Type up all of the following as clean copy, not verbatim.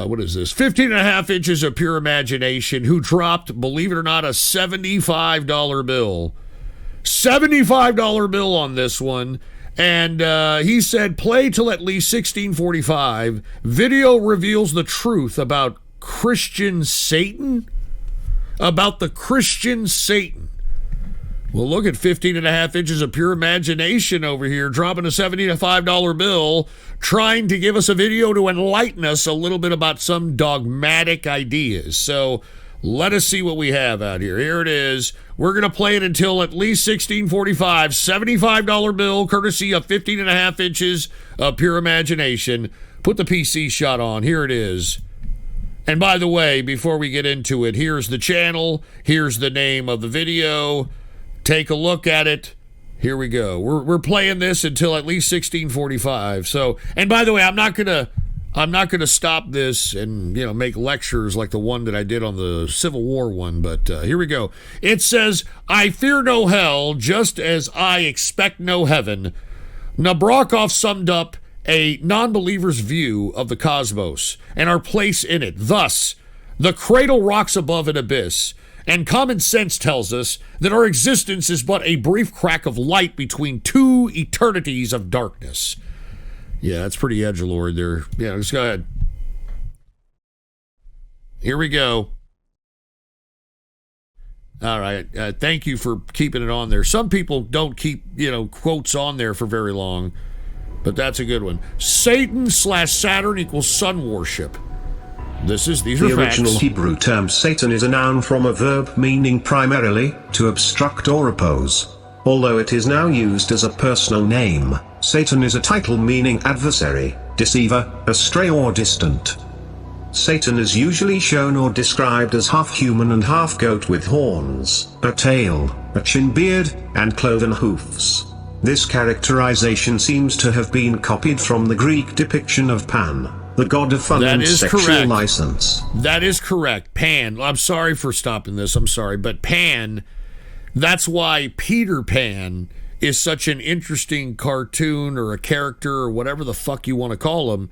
what is this? 15 and a half inches of pure imagination, who dropped, believe it or not, a $75 bill. $75 bill on this one. And he said, play till at least 1645. Video reveals the truth about Christian Satan? About the Christian Satan. Well, look at 15 and a half inches of pure imagination over here, dropping a $75 bill, trying to give us a video to enlighten us a little bit about some dogmatic ideas. So let us see what we have out here. Here it is. We're going to play it until at least 1645. $75 bill, courtesy of 15 and a half inches of pure imagination. Put the PC shot on. Here it is. And by the way, before we get into it, here's the channel. Here's the name of the video. Take a look at it. Here we go. We're playing this until at least 1645. So, and by the way, I'm not gonna stop this and make lectures like the one that I did on the Civil War one. But here we go. It says, "I fear no hell, just as I expect no heaven." Nabokov summed up a non-believer's view of the cosmos and our place in it. Thus, the cradle rocks above an abyss. And common sense tells us that our existence is but a brief crack of light between two eternities of darkness. Yeah, that's pretty edgelord there. Yeah, just go ahead. Here we go. All right. Thank you for keeping it on there. Some people don't keep, quotes on there for very long, but that's a good one. Satan/Saturn equals sun worship. These are the original facts. Hebrew term Satan is a noun from a verb meaning primarily to obstruct or oppose. Although it is now used as a personal name, Satan is a title meaning adversary, deceiver, astray or distant. Satan is usually shown or described as half human and half goat with horns, a tail, a chin beard, and cloven hoofs. This characterization seems to have been copied from the Greek depiction of Pan, the god of fun and sexual license. That is correct. Pan. I'm sorry for stopping this. I'm sorry. But Pan, that's why Peter Pan is such an interesting cartoon or a character or whatever the fuck you want to call him.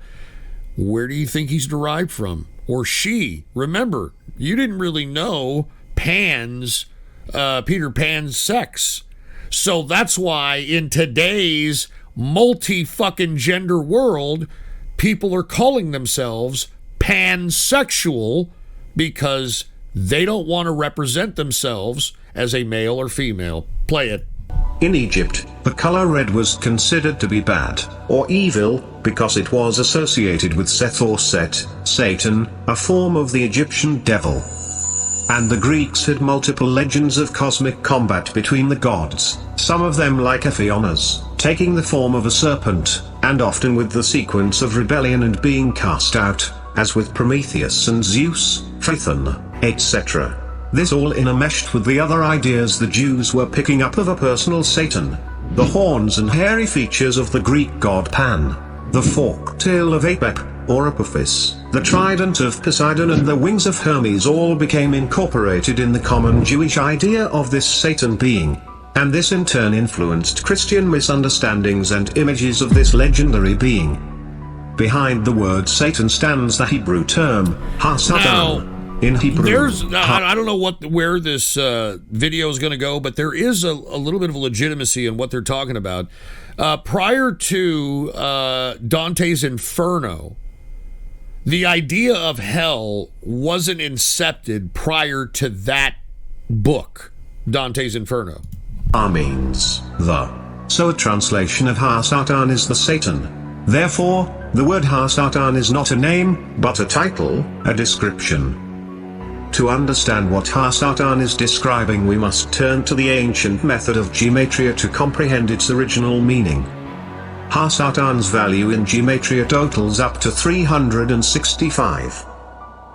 Where do you think he's derived from? Or she? Remember, you didn't really know Peter Pan's sex. So that's why in today's multi-fucking gender world, people are calling themselves pansexual because they don't want to represent themselves as a male or female. Play it. In Egypt, the color red was considered to be bad, or evil, because it was associated with Seth or Set, Satan, a form of the Egyptian devil. And the Greeks had multiple legends of cosmic combat between the gods, some of them like Athiona's, taking the form of a serpent, and often with the sequence of rebellion and being cast out, as with Prometheus and Zeus, Phaethon, etc. This all intermeshed with the other ideas the Jews were picking up of a personal Satan, the horns and hairy features of the Greek god Pan, the forked tail of Apep, or Apophis, the trident of Poseidon and the wings of Hermes all became incorporated in the common Jewish idea of this Satan being. And this in turn influenced Christian misunderstandings and images of this legendary being. Behind the word Satan stands the Hebrew term, ha-Satan. In Hebrew, I don't know where this video is going to go, but there is a little bit of legitimacy in what they're talking about. Prior to Dante's Inferno, the idea of hell wasn't incepted prior to that book, Dante's Inferno. Means the. So a translation of Ha-Satan is the Satan. Therefore, the word Ha-Satan is not a name, but a title, a description. To understand what Ha-Satan is describing, we must turn to the ancient method of gematria to comprehend its original meaning. Ha-Satan's value in gematria totals up to 365.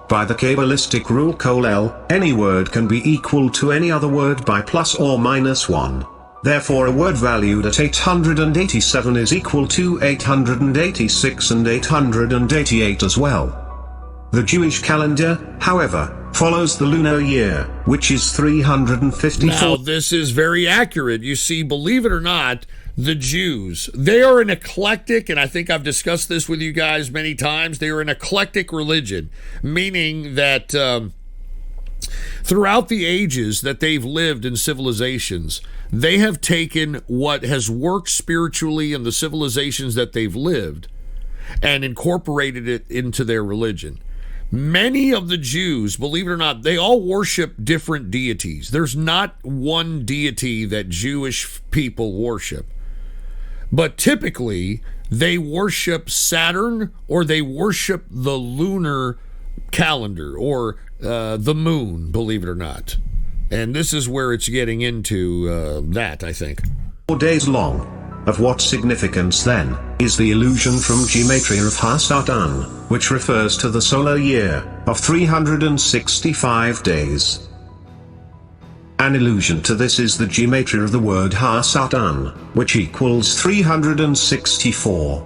By the Kabbalistic rule Kolel, any word can be equal to any other word by plus or minus 1. Therefore a word valued at 887 is equal to 886 and 888 as well. The Jewish calendar, however, follows the lunar year, which is 354. Now, this is very accurate. You see, believe it or not, the Jews, they are an eclectic, and I think I've discussed this with you guys many times. They are an eclectic religion, meaning that throughout the ages that they've lived in civilizations, they have taken what has worked spiritually in the civilizations that they've lived and incorporated it into their religion. Many of the Jews, believe it or not, they all worship different deities. There's not one deity that Jewish people worship. But typically, they worship Saturn, or they worship the lunar calendar, or the moon, believe it or not. And this is where it's getting into that, I think. 4 days long. Of what significance, then, is the illusion from Gematria of Ha-Satan, which refers to the solar year of 365 days? An illusion to this is the Gematria of the word Ha-Satan, which equals 364.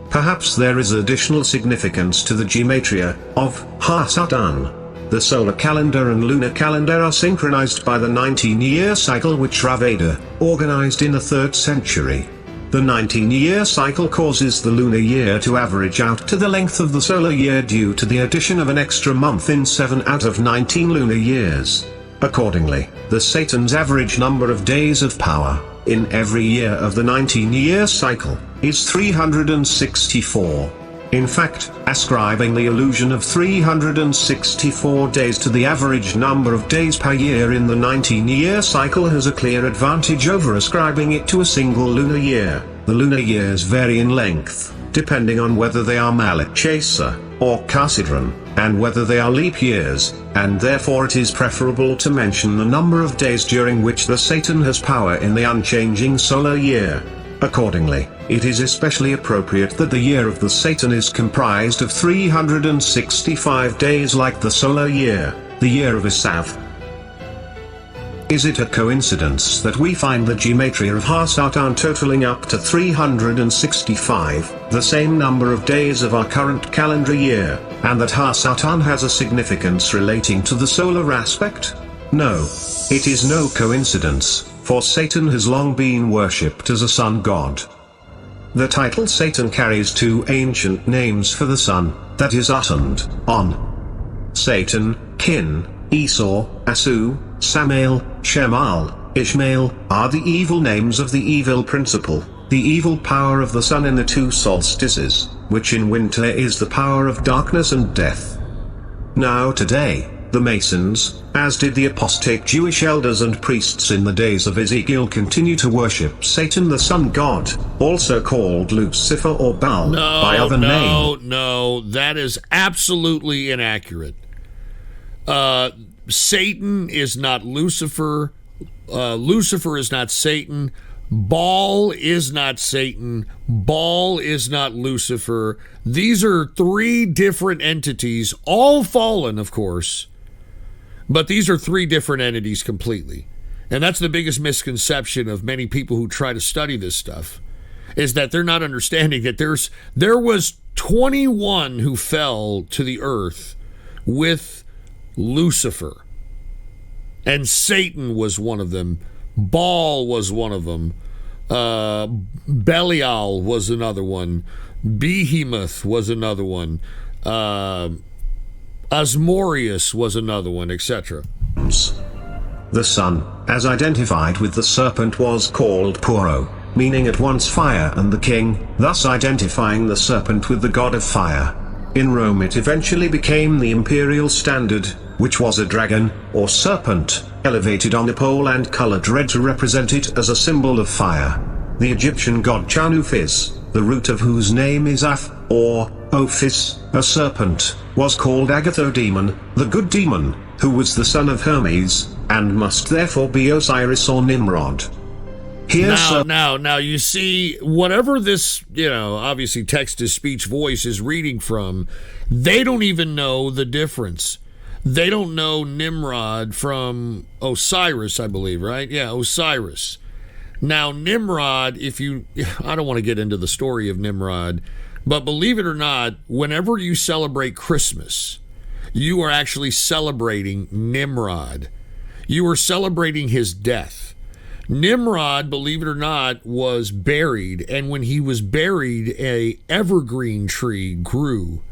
Perhaps there is additional significance to the Gematria of Ha-Satan. The solar calendar and lunar calendar are synchronized by the 19-year cycle which Raveda organized in the 3rd century. The 19-year cycle causes the lunar year to average out to the length of the solar year due to the addition of an extra month in 7 out of 19 lunar years. Accordingly, the Satan's average number of days of power in every year of the 19-year cycle is 364. In fact, ascribing the illusion of 364 days to the average number of days per year in the 19-year cycle has a clear advantage over ascribing it to a single lunar year. The lunar years vary in length, depending on whether they are Malachesa or Casidron, and whether they are leap years, and therefore it is preferable to mention the number of days during which the Satan has power in the unchanging solar year. Accordingly, it is especially appropriate that the year of the Satan is comprised of 365 days like the solar year, the year of Isav. Is it a coincidence that we find the Gematria of Ha-Satan totaling up to 365, the same number of days of our current calendar year, and that Ha-Satan has a significance relating to the solar aspect? No. It is no coincidence, for Satan has long been worshipped as a sun god. The title Satan carries 2 ancient names for the sun, that is uttered, on. Satan, Kin, Esau, Asu, Samael, Shemal, Ishmael, are the evil names of the evil principle, the evil power of the sun in the 2 solstices, which in winter is the power of darkness and death. Now today, the Masons, as did the apostate Jewish elders and priests in the days of Ezekiel, continue to worship Satan the sun god, also called Lucifer or Baal by other name. No, that is absolutely inaccurate. Satan is not Lucifer. Lucifer is not Satan. Baal is not Satan. Baal is not Lucifer. These are 3 different entities, all fallen, of course. But these are 3 different entities completely. And that's the biggest misconception of many people who try to study this stuff, is that they're not understanding that there was 21 who fell to the earth with Lucifer. And Satan was one of them. Baal was one of them. Belial was another one. Behemoth was another one. Asmodeus was another one, etc. The sun, as identified with the serpent, was called Puro, meaning at once fire, and the king, thus identifying the serpent with the god of fire. In Rome it eventually became the imperial standard, which was a dragon, or serpent, elevated on a pole and colored red to represent it as a symbol of fire. The Egyptian god Chanufis, the root of whose name is Af, or Ophis, a serpent, was called Agathodemon, the good demon, who was the son of Hermes, and must therefore be Osiris or Nimrod. Now, you see, whatever this, obviously text-to-speech voice is reading from, they don't even know the difference. They don't know Nimrod from Osiris, I believe, right? Yeah, Osiris. Now, Nimrod, I don't want to get into the story of Nimrod, but believe it or not, whenever you celebrate Christmas, you are actually celebrating Nimrod. You are celebrating his death. Nimrod, believe it or not, was buried, and when he was buried, a evergreen tree grew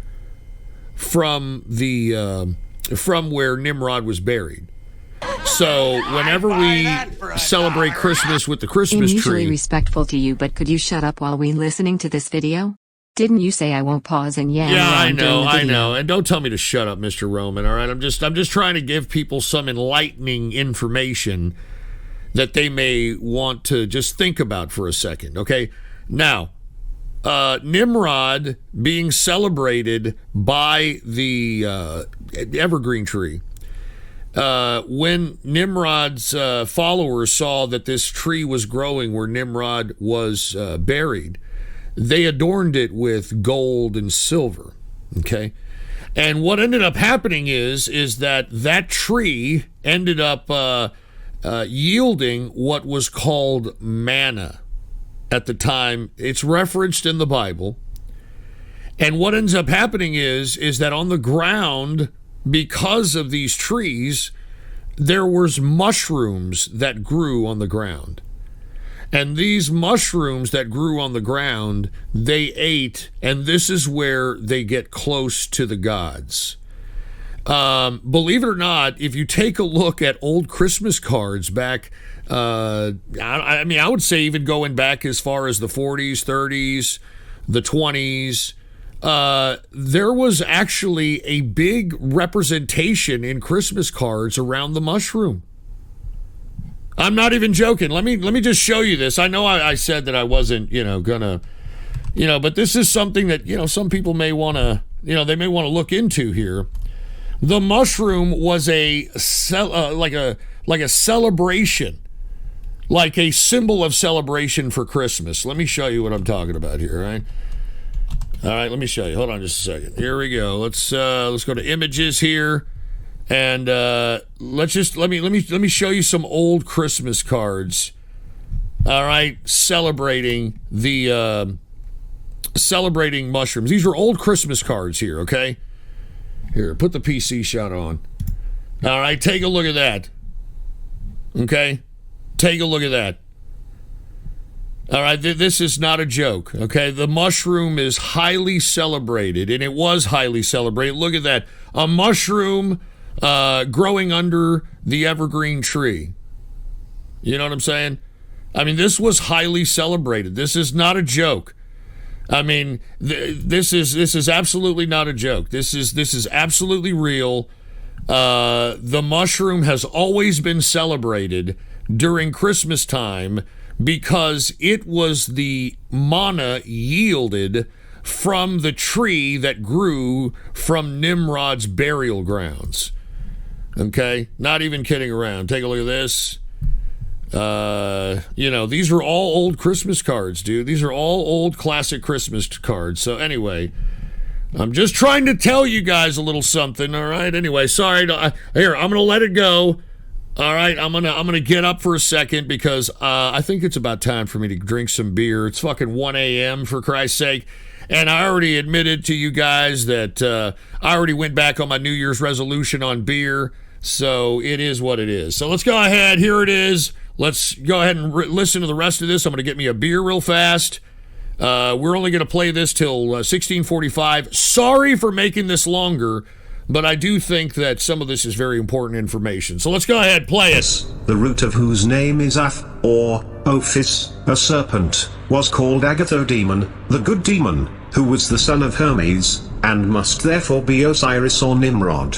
from where Nimrod was buried. So whenever we celebrate Christmas with the Christmas I'm usually tree, respectful to you, but could you shut up while we listening to this video? Didn't you say I won't pause and yam? yeah, I know, and don't tell me to shut up, Mr. Roman. All right, I'm just trying to give people some enlightening information that they may want to just think about for a second. Okay, now Nimrod being celebrated by the evergreen tree. When Nimrod's followers saw that this tree was growing where Nimrod was buried, they adorned it with gold and silver. Okay, and what ended up happening is that tree ended up yielding what was called manna at the time. It's referenced in the Bible, and what ends up happening is that on the ground, because of these trees, there was mushrooms that grew on the ground. And these mushrooms that grew on the ground, they ate, and this is where they get close to the gods. Believe it or not, if you take a look at old Christmas cards back, I would say even going back as far as the 40s, 30s, the 20s, there was actually a big representation in Christmas cards around the mushroom. I'm not even joking. Let me just show you this. I know I said that I wasn't, gonna, but this is something that, some people may want to, they may want to look into here. The mushroom was like a celebration, like a symbol of celebration for Christmas. Let me show you what I'm talking about here, right? All right, let me show you. Hold on just a second. Here we go. Let's go to images here, and let me show you some old Christmas cards. All right, celebrating mushrooms. These are old Christmas cards here. Okay, here, put the PC shot on. All right, take a look at that. Okay, take a look at that. All right, this is not a joke, okay? The mushroom is highly celebrated, and it was highly celebrated. Look at that. A mushroom growing under the evergreen tree. You know what I'm saying? I mean, this was highly celebrated. This is not a joke. I mean, this is absolutely not a joke. This is absolutely real. The mushroom has always been celebrated during Christmas time, because it was the manna yielded from the tree that grew from Nimrod's burial grounds. Okay? Not even kidding around. Take a look at this. These are all old Christmas cards, dude. These are all old classic Christmas cards. So anyway, I'm just trying to tell you guys a little something, all right? Anyway, sorry. Here, I'm going to let it go. All right, I'm gonna get up for a second because I think it's about time for me to drink some beer. It's fucking 1 a.m. for Christ's sake, and I already admitted to you guys that I already went back on my New Year's resolution on beer, so it is what it is. So let's go ahead. Here it is. Let's go ahead and listen to the rest of this. I'm gonna get me a beer real fast. We're only gonna play this till 16:45. Sorry for making this longer, but I do think that some of this is very important information. So let's go ahead, play it. The root of whose name is Aph, or Ophis, a serpent, was called Agathodemon, the good demon, who was the son of Hermes, and must therefore be Osiris or Nimrod.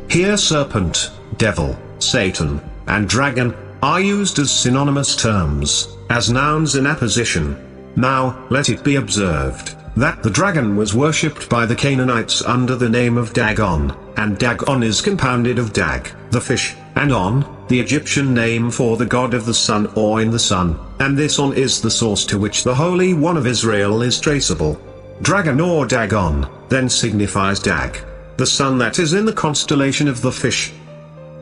Here serpent, devil, Satan, and dragon are used as synonymous terms, as nouns in apposition. Now, let it be observed that the dragon was worshipped by the Canaanites under the name of Dagon, and Dagon is compounded of Dag, the fish, and On, the Egyptian name for the god of the sun or in the sun, and this On is the source to which the Holy One of Israel is traceable. Dragon or Dagon then signifies Dag, the sun that is in the constellation of the fish.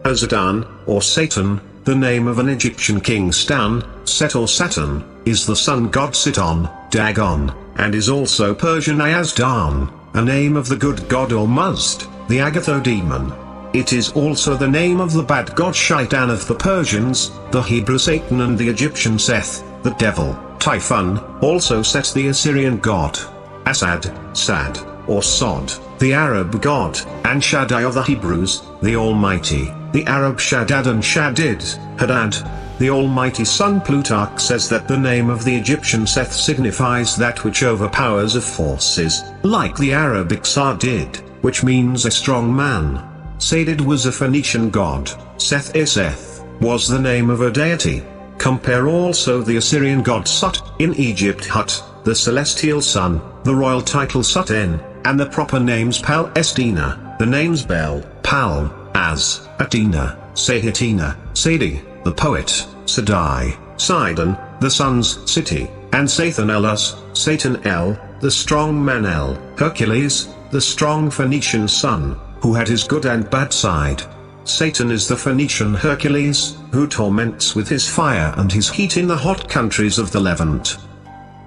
Azadan, or Satan, the name of an Egyptian king Stan, Set or Saturn, is the sun god Siton, Dagon, and is also Persian Ayazdan, a name of the good god or Muzd, the Agathodemon. It is also the name of the bad god Shaitan of the Persians, the Hebrew Satan, and the Egyptian Seth, the devil. Typhon, also Set, the Assyrian god. Asad, Sad, or Sod, the Arab god, and Shaddai of the Hebrews, the Almighty, the Arab Shaddad and Shaddid, Hadad, the Almighty Sun. Plutarch says that the name of the Egyptian Seth signifies that which overpowers of forces, like the Arabic Sadid, which means a strong man. Sadid was a Phoenician god. Seth Eseth was the name of a deity. Compare also the Assyrian god Sut, in Egypt Hut, the celestial sun, the royal title Suten, and the proper names Palestina, the names Bel, Pal, Az, Atina, Sehitina, Sadi, the poet, Sadai, Sidon, the sun's city, and Sathan Elas, Satan El, the strong man El, Hercules, the strong Phoenician son, who had his good and bad side. Satan is the Phoenician Hercules, who torments with his fire and his heat in the hot countries of the Levant.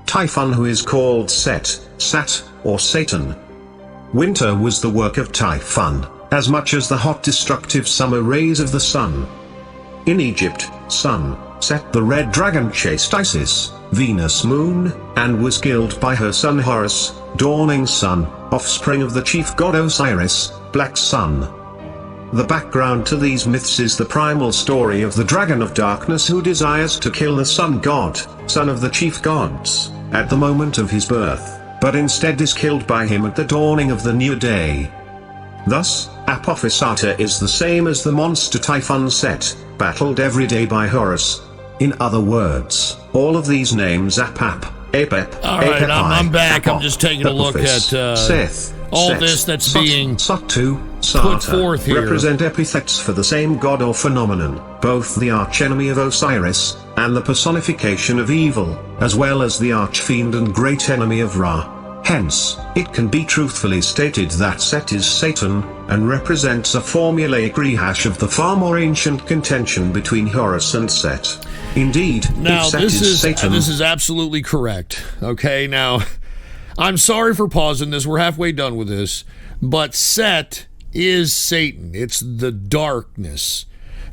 Typhon, who is called Set, Sat, or Satan. Winter was the work of Typhon, as much as the hot destructive summer rays of the sun. In Egypt, Sun, Set the red dragon chased Isis, Venus moon, and was killed by her son Horus, dawning sun, offspring of the chief god Osiris, black sun. The background to these myths is the primal story of the dragon of darkness who desires to kill the sun god, son of the chief gods, at the moment of his birth, but instead is killed by him at the dawning of the new day. Thus, Apophysata is the same as the monster Typhon Set, battled every day by Horus. In other words, all of these names Apap, Apep, all right, I'm back. Apop, I'm just taking a look at Seth, all Set, this that's Sut, being Sutu, put Sata, forth here. represent epithets for the same god or phenomenon, both the archenemy of Osiris, and the personification of evil, as well as the archfiend and great enemy of Ra. Hence, it can be truthfully stated that Set is Satan, and represents a formulaic rehash of the far more ancient contention between Horus and Set. Indeed, now, if Set is Satan... This is absolutely correct. Okay, now, I'm sorry for pausing this. We're halfway done with this. But Set is Satan. It's the darkness.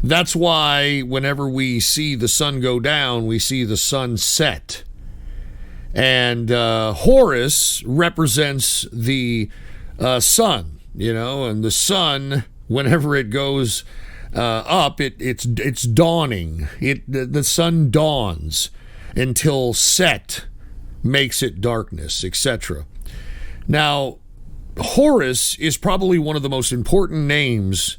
That's why whenever we see the sun go down, we see the sun set. And Horus represents the sun, and the sun, whenever it goes up, it's dawning. The sun dawns until Set makes it darkness, etc. Now, Horus is probably one of the most important names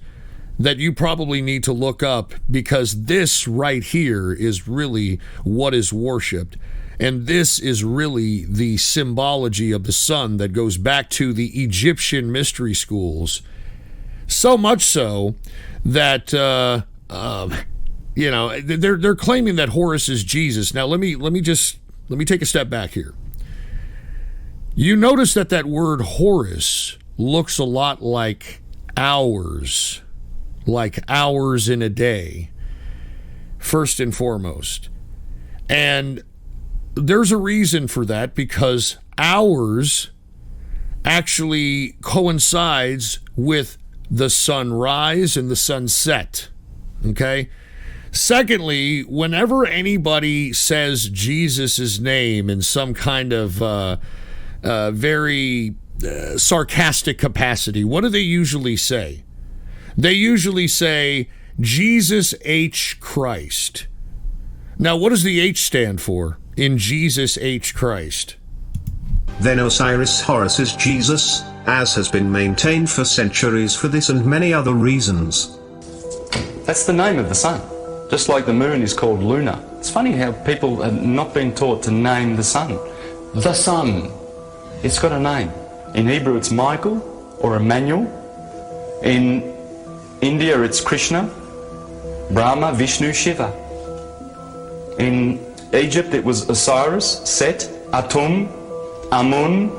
that you probably need to look up, because this right here is really what is worshipped. And this is really the symbology of the sun that goes back to the Egyptian mystery schools. So much so that, they're claiming that Horus is Jesus. Now, let me take a step back here. You notice that word Horus looks a lot like hours in a day, first and foremost. And there's a reason for that, because hours actually coincides with the sunrise and the sunset. Okay? Secondly, whenever anybody says Jesus' name in some kind of very sarcastic capacity, what do they usually say? They usually say, Jesus H. Christ. Now, what does the H stand for in Jesus H. Christ? Then Osiris Horus is Jesus, as has been maintained for centuries for this and many other reasons. That's the name of the sun. Just like the moon is called Luna. It's funny how people have not been taught to name the sun. The sun. It's got a name. In Hebrew it's Michael or Emmanuel. In India it's Krishna, Brahma, Vishnu, Shiva. In Egypt it was Osiris, Set, Atum, Amun,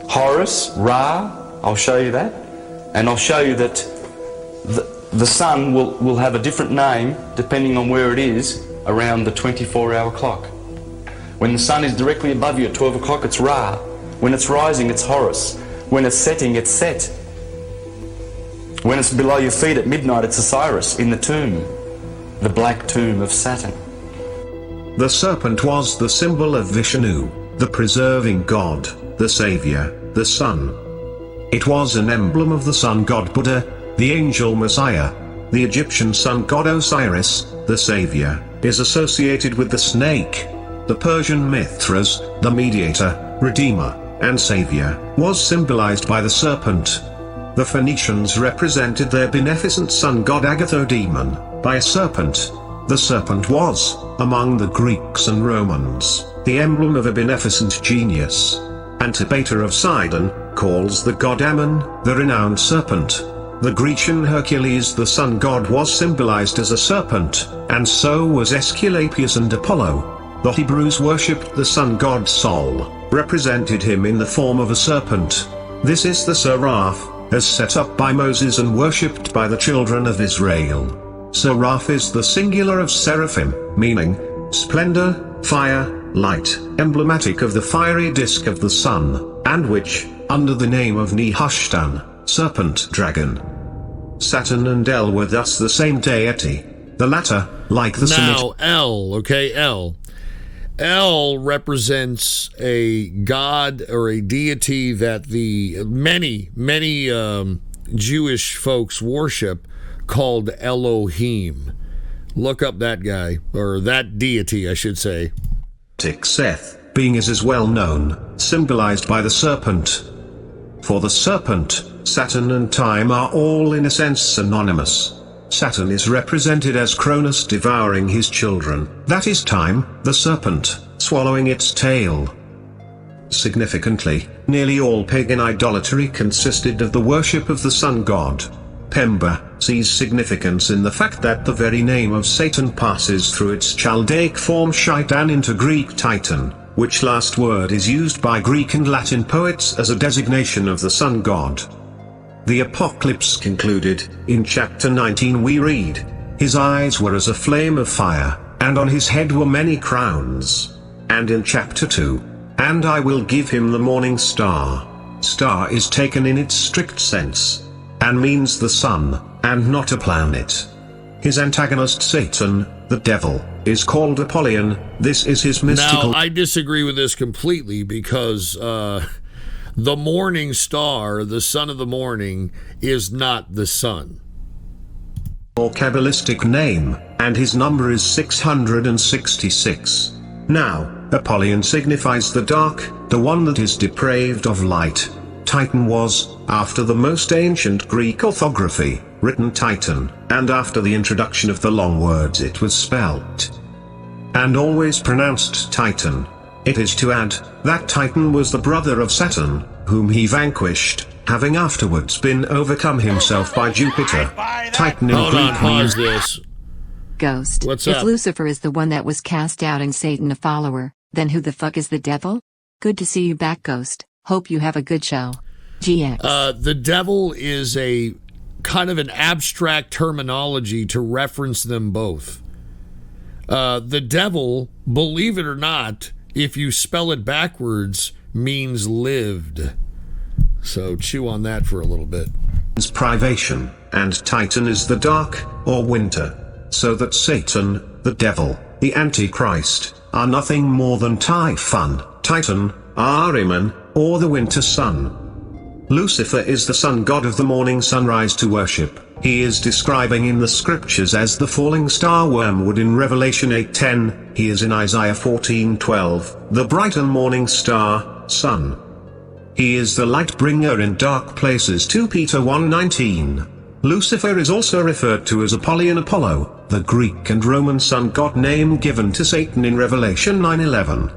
Horus, Ra. I'll show you that. And I'll show you that the sun will have a different name depending on where it is around the 24-hour clock. When the sun is directly above you at 12 o'clock, it's Ra. When it's rising, it's Horus. When it's setting, it's Set. When it's below your feet at midnight, it's Osiris in the tomb, the black tomb of Saturn. The serpent was the symbol of Vishnu, the preserving god, the savior, the sun. It was an emblem of the sun god Buddha, the angel Messiah. The Egyptian sun god Osiris, the savior, is associated with the snake. The Persian Mithras, the mediator, redeemer, and savior, was symbolized by the serpent. The Phoenicians represented their beneficent sun god Agathodemon by a serpent. The serpent was, among the Greeks and Romans, the emblem of a beneficent genius. Antipater of Sidon calls the god Ammon the renowned serpent. The Grecian Hercules, the sun god, was symbolized as a serpent, and so was Aesculapius and Apollo. The Hebrews worshipped the sun god Sol, represented him in the form of a serpent. This is the seraph, as set up by Moses and worshipped by the children of Israel. Seraph is the singular of seraphim, meaning splendor, fire, light, emblematic of the fiery disk of the sun, and which, under the name of Nehushtan, serpent dragon. Saturn and El were thus the same deity. The latter, like the Now, El, okay, El. El represents a god or a deity that the many Jewish folks worship, called Elohim. Look up that guy, or that deity, I should say. Seth, being is well known, symbolized by the serpent. For the serpent, Saturn and time are all in a sense synonymous. Saturn is represented as Cronus devouring his children, that is time, the serpent, swallowing its tail. Significantly, nearly all pagan idolatry consisted of the worship of the sun god. Pemba sees significance in the fact that the very name of Satan passes through its Chaldaic form Shaitan into Greek Titan, which last word is used by Greek and Latin poets as a designation of the sun god. The Apocalypse concluded. In chapter 19 we read, "His eyes were as a flame of fire, and on his head were many crowns." And in chapter 2, "And I will give him the morning star." Star is taken in its strict sense, and means the sun, and not a planet. His antagonist Satan, the devil, is called Apollyon. This is his mystical... Now, I disagree with this completely because the morning star, the son of the morning, is not the sun. or Kabbalistic name, and his number is 666. Now, Apollyon signifies the dark, the one that is depraved of light. Titan was, after the most ancient Greek orthography, written Titan, and after the introduction of the long words it was spelt and always pronounced Titan. It is to add, that Titan was the brother of Saturn, whom he vanquished, having afterwards been overcome himself by Jupiter. Titan in Hold on, Greek pause means this. Ghost. What's if up? Lucifer is the one that was cast out and Satan a follower, then who the fuck is the devil? Good to see you back, Ghost. Hope you have a good show. GX. The devil is a kind of an abstract terminology to reference them both. The devil, believe it or not, if you spell it backwards, means lived. So chew on that for a little bit. privation, and Titan is the dark, or winter. So that Satan, the devil, the Antichrist, are nothing more than Typhon, Titan, Ahriman, or the winter sun. Lucifer is the sun god of the morning sunrise to worship. He is describing in the scriptures as the falling star wormwood in Revelation 8:10, he is in Isaiah 14:12, the bright and morning star, sun. He is the light bringer in dark places, 2 Peter 1:19. Lucifer is also referred to as Apollyon, Apollo, the Greek and Roman sun god name given to Satan in Revelation 9:11.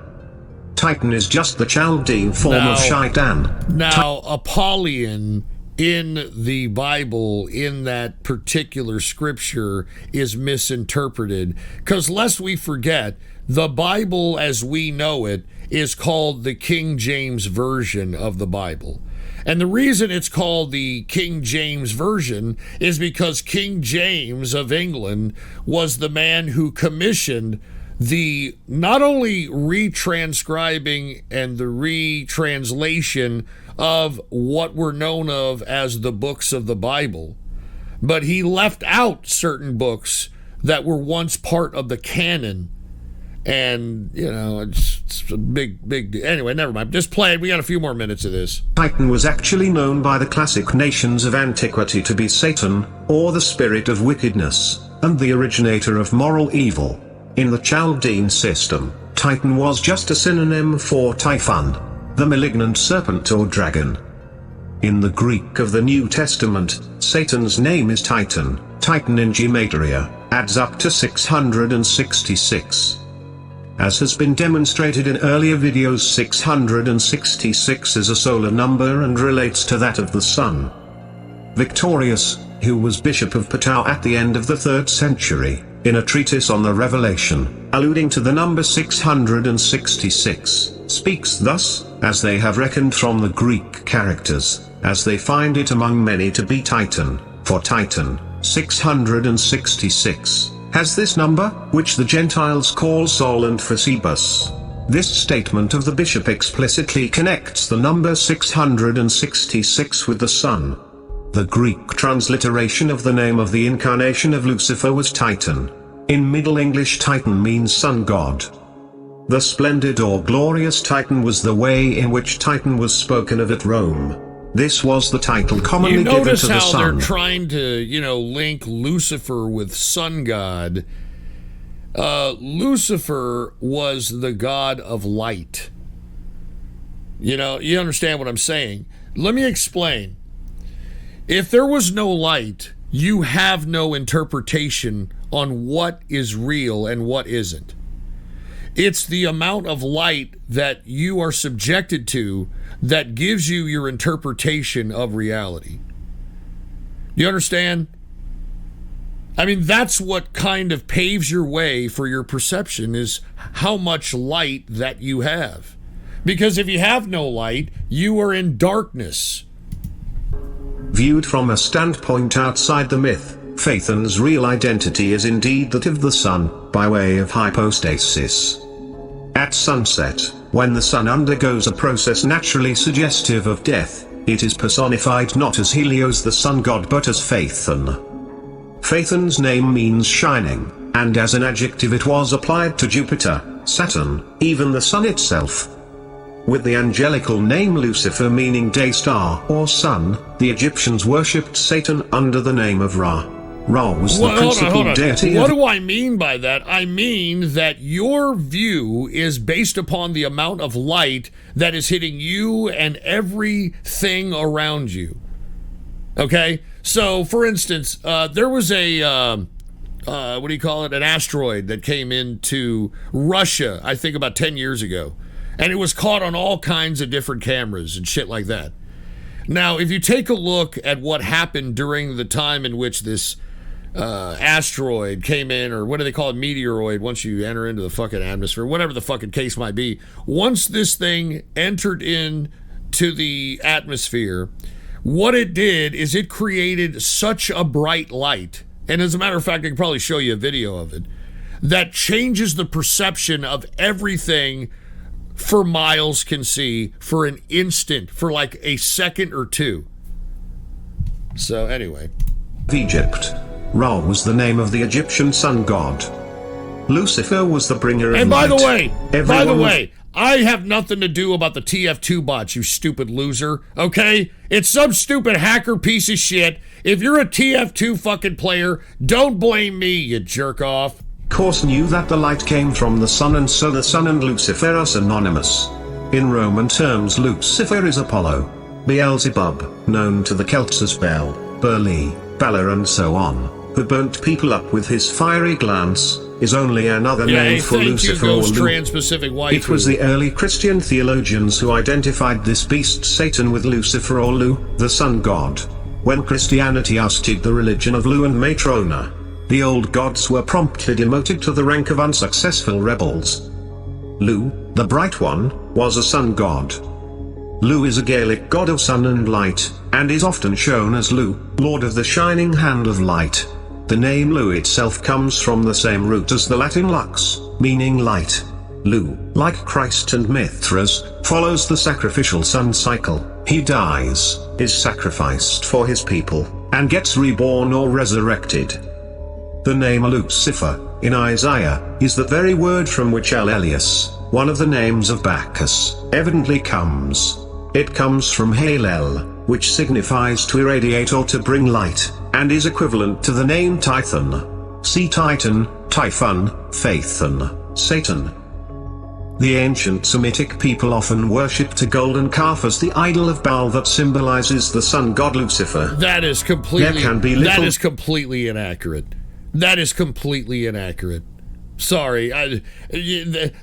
Titan is just the Chaldean form of Shaitan. Now, Apollyon in the Bible, in that particular scripture, is misinterpreted. Because lest we forget, the Bible as we know it is called the King James Version of the Bible. And the reason it's called the King James Version is because King James of England was the man who commissioned the not only retranscribing and the retranslation of what were known of as the books of the Bible, but he left out certain books that were once part of the canon. And, you know, it's a big... Anyway, never mind. Just play it. We got a few more minutes of this. Titan was actually known by the classic nations of antiquity to be Satan, or the spirit of wickedness, and the originator of moral evil. In the Chaldean system, Titan was just a synonym for Typhon, the malignant serpent or dragon. In the Greek of the New Testament, Satan's name is Titan. Titan in gematria adds up to 666. As has been demonstrated in earlier videos, 666 is a solar number and relates to that of the sun. Victorius, who was Bishop of Patau at the end of the 3rd century, in a treatise on the Revelation, alluding to the number 666, speaks thus, as they have reckoned from the Greek characters, as they find it among many to be Titan, for Titan, 666. Has this number, which the Gentiles call Sol and Phasebus. This statement of the bishop explicitly connects the number 666 with the sun. The Greek transliteration of the name of the incarnation of Lucifer was Titan. In Middle English, Titan means sun god. The splendid or glorious Titan was the way in which Titan was spoken of at Rome. This was the title commonly given to the sun. You notice how they're trying to, link Lucifer with sun god. Lucifer was the god of light. You understand what I'm saying? Let me explain. If there was no light, you have no interpretation on what is real and what isn't. It's the amount of light that you are subjected to that gives you your interpretation of reality. You understand? I mean, that's what kind of paves your way for your perception, is how much light that you have. Because if you have no light, you are in darkness. Viewed from a standpoint outside the myth, Phaethon's real identity is indeed that of the sun, by way of hypostasis. At sunset, when the sun undergoes a process naturally suggestive of death, it is personified not as Helios the sun god but as Phaethon. Phaethon's name means shining, and as an adjective it was applied to Jupiter, Saturn, even the sun itself. With the angelical name Lucifer meaning day star or sun, the Egyptians worshipped Satan under the name of Ra. Ra was the principal deity. What do I mean by that? I mean that your view is based upon the amount of light that is hitting you and everything around you. Okay? So, for instance, there was an asteroid that came into Russia, I think about 10 years ago. And it was caught on all kinds of different cameras and shit like that. Now, if you take a look at what happened during the time in which this asteroid came in, or what do they call it, meteoroid, once you enter into the fucking atmosphere, whatever the fucking case might be, once this thing entered into the atmosphere, what it did is it created such a bright light, and as a matter of fact, I can probably show you a video of it, that changes the perception of everything for miles can see, for an instant, for like a second or two. So anyway. Egypt. Ra was the name of the Egyptian sun god. Lucifer was the bringer of light. And by the way, I have nothing to do about the TF2 bots, you stupid loser, okay? It's some stupid hacker piece of shit. If you're a TF2 fucking player, don't blame me, you jerk off. Course knew that the light came from the sun, and so the sun and Lucifer are synonymous. In Roman terms, Lucifer is Apollo. Beelzebub, known to the Celts as Bel, Burli, Balor and so on, who burnt people up with his fiery glance, is only another name for Lucifer or Lu. It was the early Christian theologians who identified this beast Satan with Lucifer or Lu, the sun god. When Christianity ousted the religion of Lu and Matrona, the old gods were promptly demoted to the rank of unsuccessful rebels. Lu, the Bright One, was a sun god. Lu is a Gaelic god of sun and light, and is often shown as Lu, Lord of the Shining Hand of Light. The name Lu itself comes from the same root as the Latin lux, meaning light. Lu, like Christ and Mithras, follows the sacrificial sun cycle. He dies, is sacrificed for his people, and gets reborn or resurrected. The name Lucifer, in Isaiah, is the very word from which Elias, one of the names of Bacchus, evidently comes. It comes from Halel, which signifies to irradiate or to bring light, and is equivalent to the name Typhon. See Titan, Typhon, Phaethon, Satan. The ancient Semitic people often worshipped a golden calf as the idol of Baal that symbolizes the sun god Lucifer. That is completely inaccurate. That is completely inaccurate. Sorry,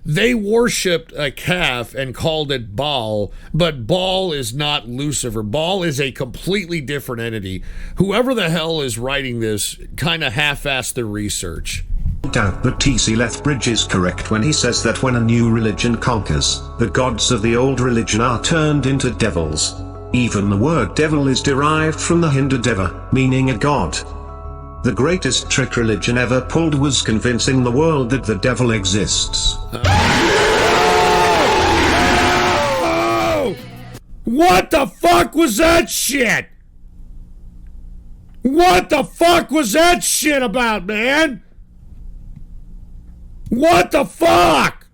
they worshipped a calf and called it Baal, but Baal is not Lucifer. Baal is a completely different entity. Whoever the hell is writing this kind of half-assed their research. Doubt that T.C. Lethbridge is correct when he says that when a new religion conquers, the gods of the old religion are turned into devils. Even the word devil is derived from the Hindu deva, meaning a god. The greatest trick religion ever pulled was convincing the world that the devil exists. What the fuck was that shit? What the fuck was that shit about, man? What the fuck?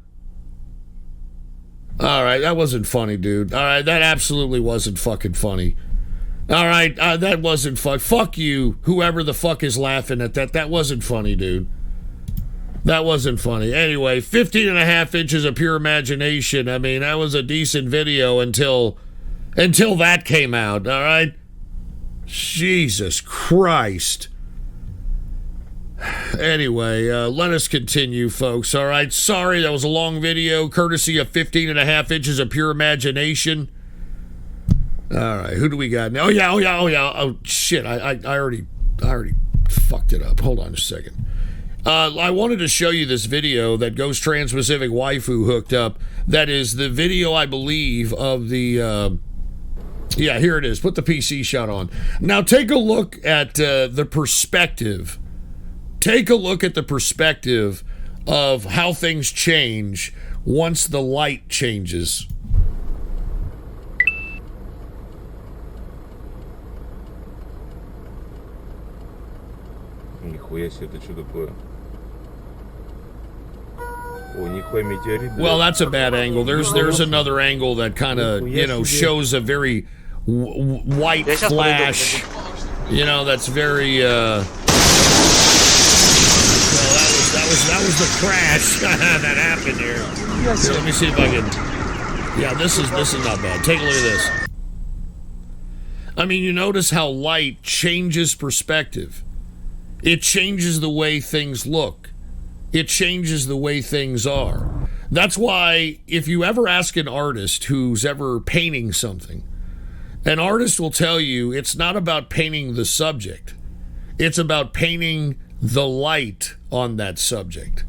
All right, that wasn't funny, dude. All right, that absolutely wasn't fucking funny. All right, that wasn't fun. Fuck you, whoever the fuck is laughing at that. That wasn't funny, dude. That wasn't funny. Anyway, 15.5 inches of pure imagination. I mean, that was a decent video until that came out, all right? Jesus Christ. Anyway, let us continue, folks, all right? Sorry, that was a long video, courtesy of 15.5 inches of pure imagination. All right, who do we got now? Oh yeah. Oh shit, I already fucked it up. Hold on a second. I wanted to show you this video that Ghost Trans-Pacific Waifu hooked up. That is the video, I believe, of the. Yeah, here it is. Put the PC shot on. Now take a look at the perspective. Take a look at the perspective of how things change once the light changes. Нихуя себе, это что такое? О, нихуя метеорит. Well, that's a bad angle. There's another angle that kind of, shows a very white flash. That's very well, that was the crash that happened here. Here, let me see if I can. Yeah, this is not bad. Take a look at this. I mean, you notice how light changes perspective. It changes the way things look. It changes the way things are. That's why if you ever ask an artist who's ever painting something, an artist will tell you it's not about painting the subject. It's about painting the light on that subject.